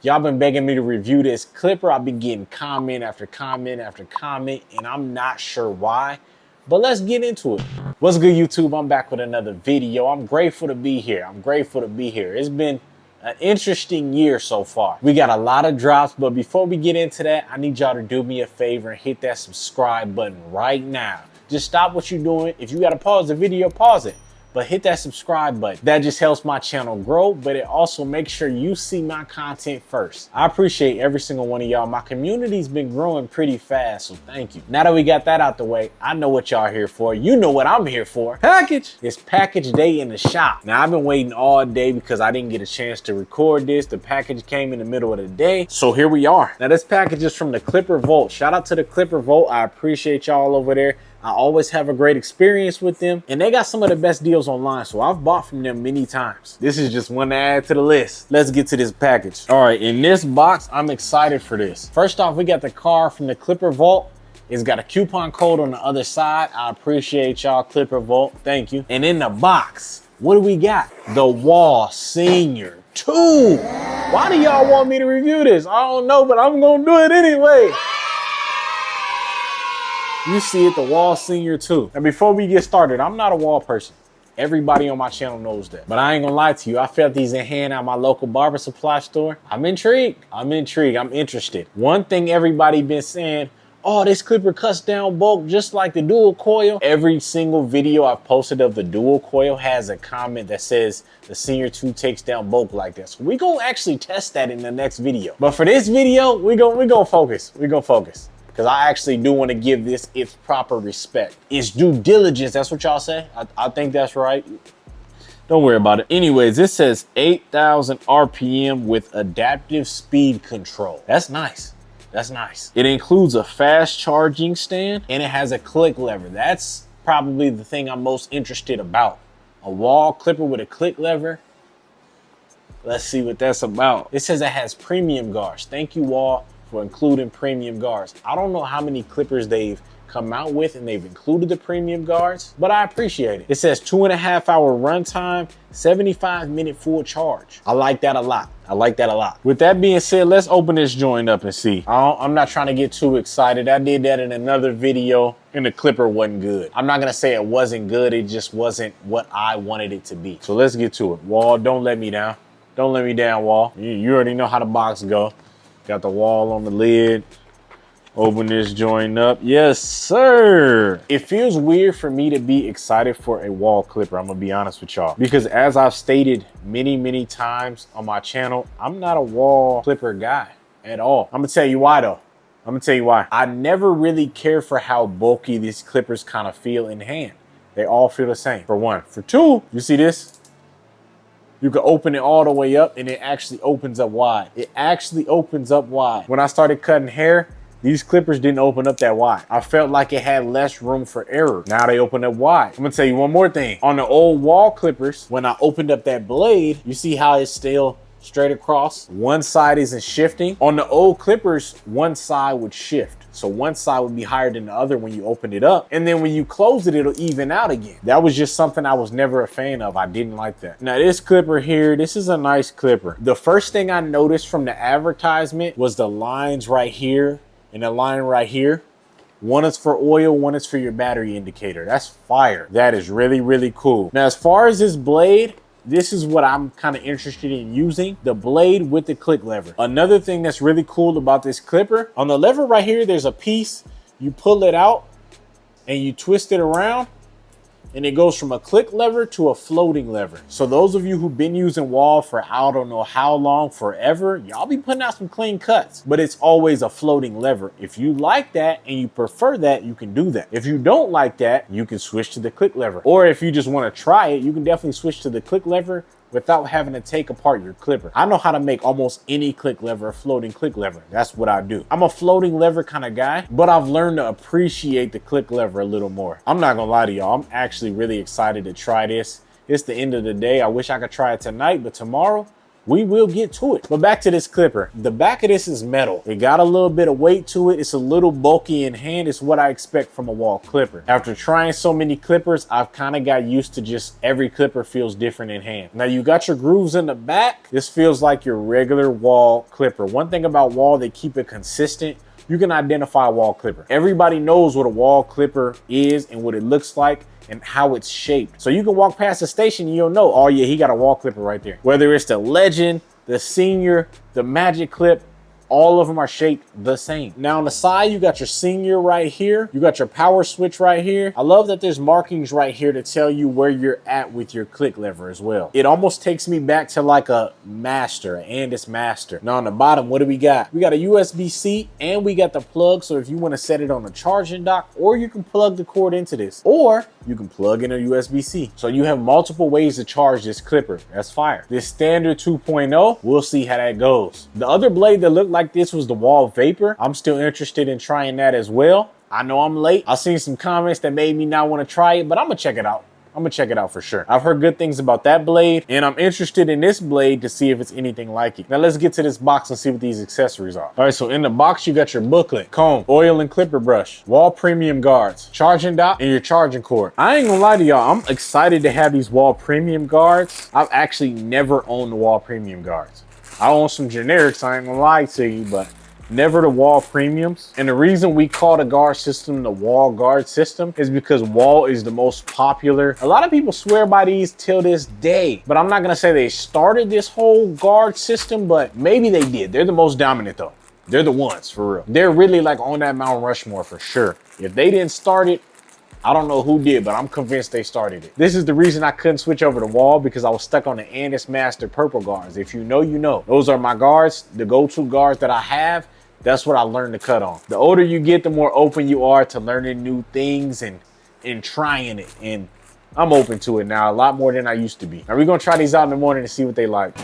Y'all been begging me to review this clipper. I've been getting comment after comment after comment, and I'm not sure why, but let's get into it. What's good, YouTube? I'm back with another video. I'm grateful to be here. It's been an interesting year so far. We got a lot of drops, but before we get into that, I need y'all to do me a favor and hit that subscribe button right now. Just stop what you're doing. If you gotta pause the video, pause it. But hit that subscribe button. That just helps my channel grow, but it also makes sure you see my content first. I appreciate every single one of y'all. My community's been growing pretty fast, so thank you. Now that we got that out the way, I know what y'all here for. You know what I'm here for. Package! It's package day in the shop. Now, I've been waiting all day because I didn't get a chance to record this. The package came in the middle of the day, so here we are. Now, this package is from the Clipper Vault. Shout out to the Clipper Vault. I appreciate y'all over there. I always have a great experience with them, and they got some of the best deals online, so I've bought from them many times. This is just one to add to the list. Let's get to this package. All right, in this box, I'm excited for this. First off, we got the card from the Clipper Vault. It's got a coupon code on the other side. I appreciate y'all, Clipper Vault. Thank you. And in the box, what do we got? The Wahl Senior 2. Why do y'all want me to review this? I don't know, but I'm gonna do it anyway. You see it, the Wahl Senior 2. And before we get started, I'm not a Wahl person. Everybody on my channel knows that. But I ain't gonna lie to you, I felt these in hand at my local barber supply store. I'm intrigued, I'm interested. One thing everybody been saying, oh, this clipper cuts down bulk just like the dual coil. Every single video I've posted of the dual coil has a comment that says the Senior 2 takes down bulk like this. So we gonna actually test that in the next video. But for this video, we gonna focus. Because I actually do want to give this its proper respect. It's due diligence, that's what y'all say? I think that's right. Don't worry about it. Anyways, this says 8,000 RPM with adaptive speed control. That's nice. That's nice. It includes a fast charging stand and it has a click lever. That's probably the thing I'm most interested about. A Wahl clipper with a click lever. Let's see what that's about. It says it has premium guards. Thank you, Wahl, for including premium guards. I don't know how many clippers they've come out with and they've included the premium guards, but I appreciate it. It says 2.5 hour runtime, 75-minute full charge. I like that a lot. With that being said, let's open this joint up and see. I'm not trying to get too excited. I did that in another video and the clipper wasn't good. I'm not gonna say it wasn't good, it just wasn't what I wanted it to be. So let's get to it. Wahl, don't let me down. Don't let me down, Wahl. You already know how the box go. Got the Wahl on the lid. Open this joint up. Yes, sir. It feels weird for me to be excited for a Wahl clipper. I'm gonna be honest with y'all. Because as I've stated many times on my channel, I'm not a Wahl clipper guy at all. I'm gonna tell you why though. I never really care for how bulky these clippers kind of feel in hand. They all feel the same, for one. For two, you see this? You can open it all the way up and it actually opens up wide. When I started cutting hair, these clippers didn't open up that wide. I felt like it had less room for error. Now they open up wide. I'm gonna tell you one more thing. On the old Wahl clippers, when I opened up that blade, you see how it's still straight across? One side isn't shifting. On the old clippers, one side would shift. So one side would be higher than the other when you open it up. And then when you close it, it'll even out again. That was just something I was never a fan of. I didn't like that. Now this clipper here, this is a nice clipper. The first thing I noticed from the advertisement was the lines right here and the line right here. One is for oil, one is for your battery indicator. That's fire. That is really cool. Now, as far as this blade, this is what I'm kind of interested in using, the blade with the click lever. Another thing that's really cool about this clipper, on the lever right here, there's a piece, you pull it out and you twist it around and it goes from a click lever to a floating lever. So those of you who've been using Wahl for I don't know how long, forever, y'all be putting out some clean cuts, but it's always a floating lever. If you like that and you prefer that, you can do that. If you don't like that, you can switch to the click lever. Or if you just want to try it, you can definitely switch to the click lever without having to take apart your clipper. I know how to make almost any click lever a floating click lever. That's what I do. I'm a floating lever kind of guy, but I've learned to appreciate the click lever a little more. I'm not gonna lie to y'all, I'm actually really excited to try this. It's the end of the day. I wish I could try it tonight, but tomorrow We will get to it. But back to this clipper. The back of this is metal. It got a little bit of weight to it. It's a little bulky in hand. It's what I expect from a Wahl clipper. After trying so many clippers, I've kind of got used to just every clipper feels different in hand. Now you got your grooves in the back. This feels like your regular Wahl clipper. One thing about Wahl, they keep it consistent. You can identify a Wahl clipper. Everybody knows what a Wahl clipper is and what it looks like and how it's shaped. So you can walk past the station and you'll know, oh yeah, he got a Wahl clipper right there. Whether it's the Legend, the Senior, the Magic Clip, all of them are shaped the same. Now on the side, you got your Senior right here. You got your power switch right here. I love that there's markings right here to tell you where you're at with your click lever as well. It almost takes me back to like a Master, and it's Master. Now on the bottom, what do we got? We got a USB-C and we got the plug. So if you want to set it on a charging dock, or you can plug the cord into this, or you can plug in a USB-C. So you have multiple ways to charge this clipper. That's fire. This standard 2.0, we'll see how that goes. The other blade that looked like this was the Wahl Vapor. I'm still interested in trying that as well. I know I'm late. I've seen some comments that made me not want to try it, but I'm gonna check it out. I'm gonna check it out for sure. I've heard good things about that blade, and I'm interested in this blade to see if it's anything like it. Now let's get to this box and see what these accessories are. All right, so in the box, you got your booklet, comb, oil and clipper brush, Wahl premium guards, charging dock, and your charging cord. I ain't gonna lie to y'all, I'm excited to have these Wahl premium guards. I've actually never owned the Wahl premium guards. I own some generics, I ain't gonna lie to you, but never the Wahl premiums. And the reason we call the guard system the Wahl guard system is because Wahl is the most popular. A lot of people swear by these till this day, but I'm not gonna say they started this whole guard system, but maybe they did. They're the most dominant though. They're the ones for real. They're really like on that Mount Rushmore for sure. If they didn't start it, I don't know who did, but I'm convinced they started it. This is the reason I couldn't switch over to Wahl, because I was stuck on the Andis Master purple guards. If you know, you know. Those are my guards, the go-to guards that I have. That's what I learned to cut on. The older you get, the more open you are to learning new things and trying it. And I'm open to it now, a lot more than I used to be. Now we're gonna try these out in the morning and see what they like.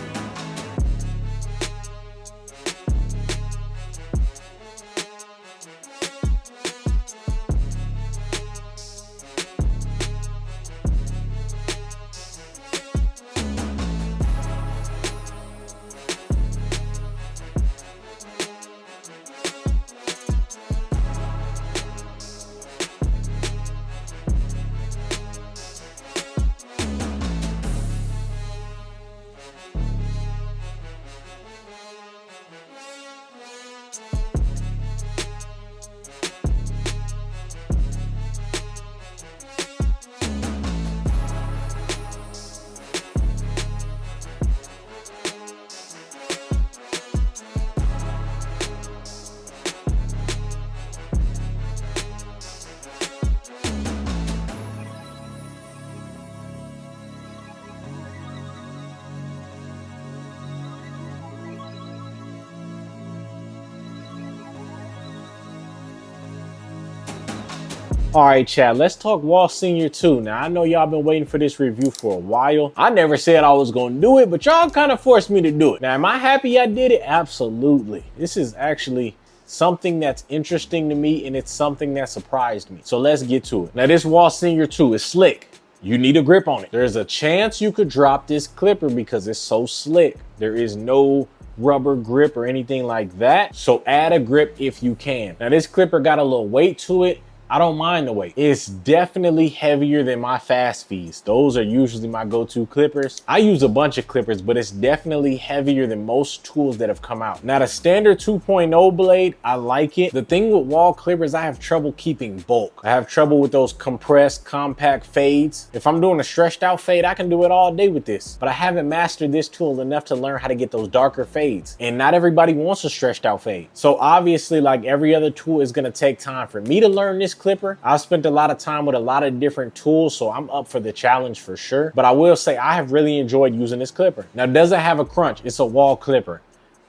All right, Chad, let's talk Wahl Senior 2. Now, I know y'all been waiting for this review for a while. I never said I was gonna do it, but y'all kind of forced me to do it. Now, am I happy I did it? Absolutely. This is actually something that's interesting to me, and it's something that surprised me. So let's get to it. Now, this Wahl Senior 2 is slick. You need a grip on it. There's a chance you could drop this clipper because it's so slick. There is no rubber grip or anything like that. So add a grip if you can. Now, this clipper got a little weight to it. I don't mind the weight. It's definitely heavier than my fast feeds. Those are usually my go-to clippers. I use a bunch of clippers, but it's definitely heavier than most tools that have come out. Now the standard 2.0 blade, I like it. The thing with Wahl clippers, I have trouble keeping bulk. I have trouble with those compressed, compact fades. If I'm doing a stretched out fade, I can do it all day with this, but I haven't mastered this tool enough to learn how to get those darker fades. And not everybody wants a stretched out fade. So obviously, like every other tool, is gonna take time for me to learn this clipper. I've spent a lot of time with a lot of different tools, so I'm up for the challenge for sure. But I will say I have really enjoyed using this clipper. Now, does it have a crunch? It's a Wahl clipper.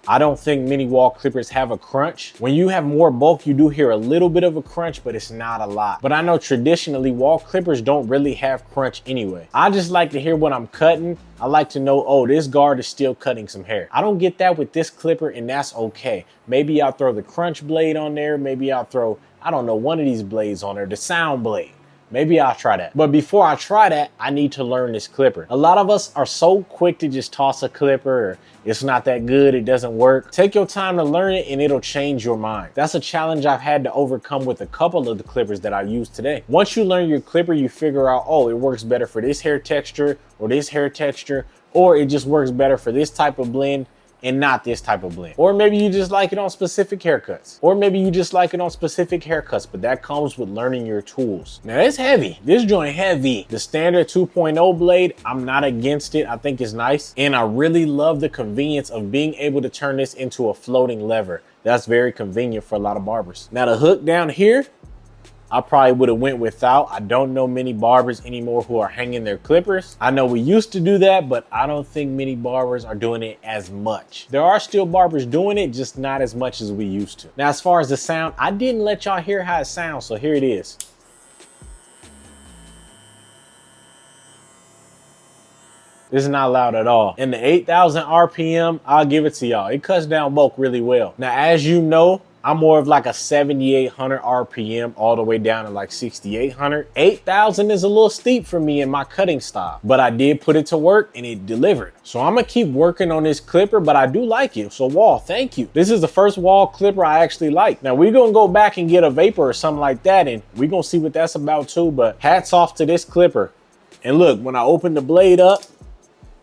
I don't think many Wahl clippers have a crunch. When you have more bulk, you do hear a little bit of a crunch, but it's not a lot. But I know traditionally Wahl clippers don't really have crunch anyway. I just like to hear when I'm cutting. I like to know, oh, this guard is still cutting some hair. I don't get that with this clipper, and that's okay. Maybe I'll throw the crunch blade on there. Maybe I'll throw, I don't know, one of these blades on there, the sound blade. Maybe I'll try that. But before I try that, I need to learn this clipper. A lot of us are so quick to just toss a clipper, or it's not that good, it doesn't work. Take your time to learn it and it'll change your mind. That's a challenge I've had to overcome with a couple of the clippers that I use today. Once you learn your clipper, you figure out, oh, it works better for this hair texture or this hair texture, or it just works better for this type of blend and not this type of blend. Or maybe you just like it on specific haircuts. Or maybe you just like it on specific haircuts, but that comes with learning your tools. Now it's heavy. This joint heavy. The standard 2.0 blade, I'm not against it. I think it's nice. And I really love the convenience of being able to turn this into a floating lever. That's very convenient for a lot of barbers. Now the hook down here, I probably would have went without. I don't know many barbers anymore who are hanging their clippers. I know we used to do that, but I don't think many barbers are doing it as much. There are still barbers doing it, just not as much as we used to. Now, as far as the sound, I didn't let y'all hear how it sounds, so here it is. This is not loud at all. And the 8,000 RPM, I'll give it to y'all. It cuts down bulk really well. Now, as you know, I'm more of like a 7,800 RPM all the way down to like 6,800. 8,000 is a little steep for me in my cutting style, but I did put it to work and it delivered. So I'm gonna keep working on this clipper, but I do like it. So Wahl, thank you. This is the first Wahl clipper I actually like. Now we're gonna go back and get a Vapor or something like that, and we're gonna see what that's about too, but hats off to this clipper. And look, when I open the blade up,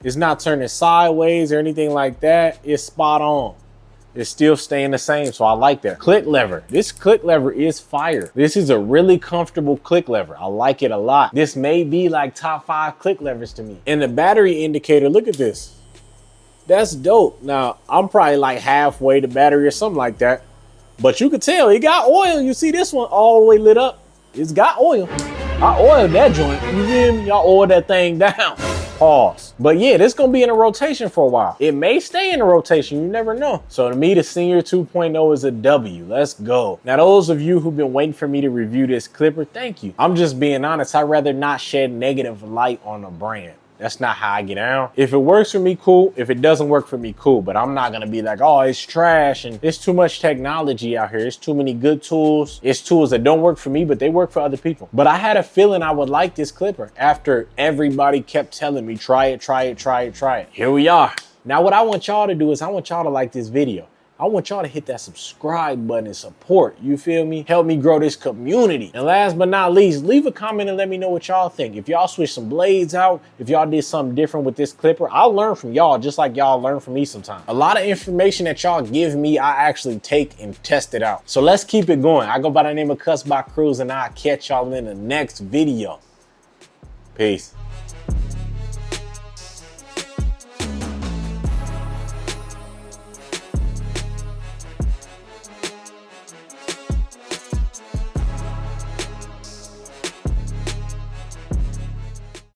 it's not turning sideways or anything like that. It's spot on. It's still staying the same, so I like that. Click lever. This click lever is fire. This is a really comfortable click lever. I like it a lot. This may be like top 5 click levers to me. And the battery indicator, look at this. That's dope. Now, I'm probably like halfway the battery or something like that, but you can tell it got oil. You see this one all the way lit up? It's got oil. I oiled that joint. You feel me? Y'all oiled that thing down. Pause. But yeah, this gonna be in a rotation for a while. It may stay in a rotation, you never know. So to me, the Senior 2.0 is a W. Let's go. Now, those of you who've been waiting for me to review this clipper, thank you. I'm just being honest. I'd rather not shed negative light on a brand. That's not how I get down. If it works for me, cool. If it doesn't work for me, cool. But I'm not gonna be like, oh, it's trash and it's too much technology out here. It's too many good tools. It's tools that don't work for me, but they work for other people. But I had a feeling I would like this clipper after everybody kept telling me, try it, try it, try it, try it. Here we are. Now, what I want y'all to do is I want y'all to like this video. I want y'all to hit that subscribe button and support, you feel me? Help me grow this community. And last but not least, leave a comment and let me know what y'all think. If y'all switch some blades out, if y'all did something different with this clipper, I'll learn from y'all just like y'all learn from me sometimes. A lot of information that y'all give me, I actually take and test it out. So let's keep it going. I go by the name of Cruze and I'll catch y'all in the next video. Peace.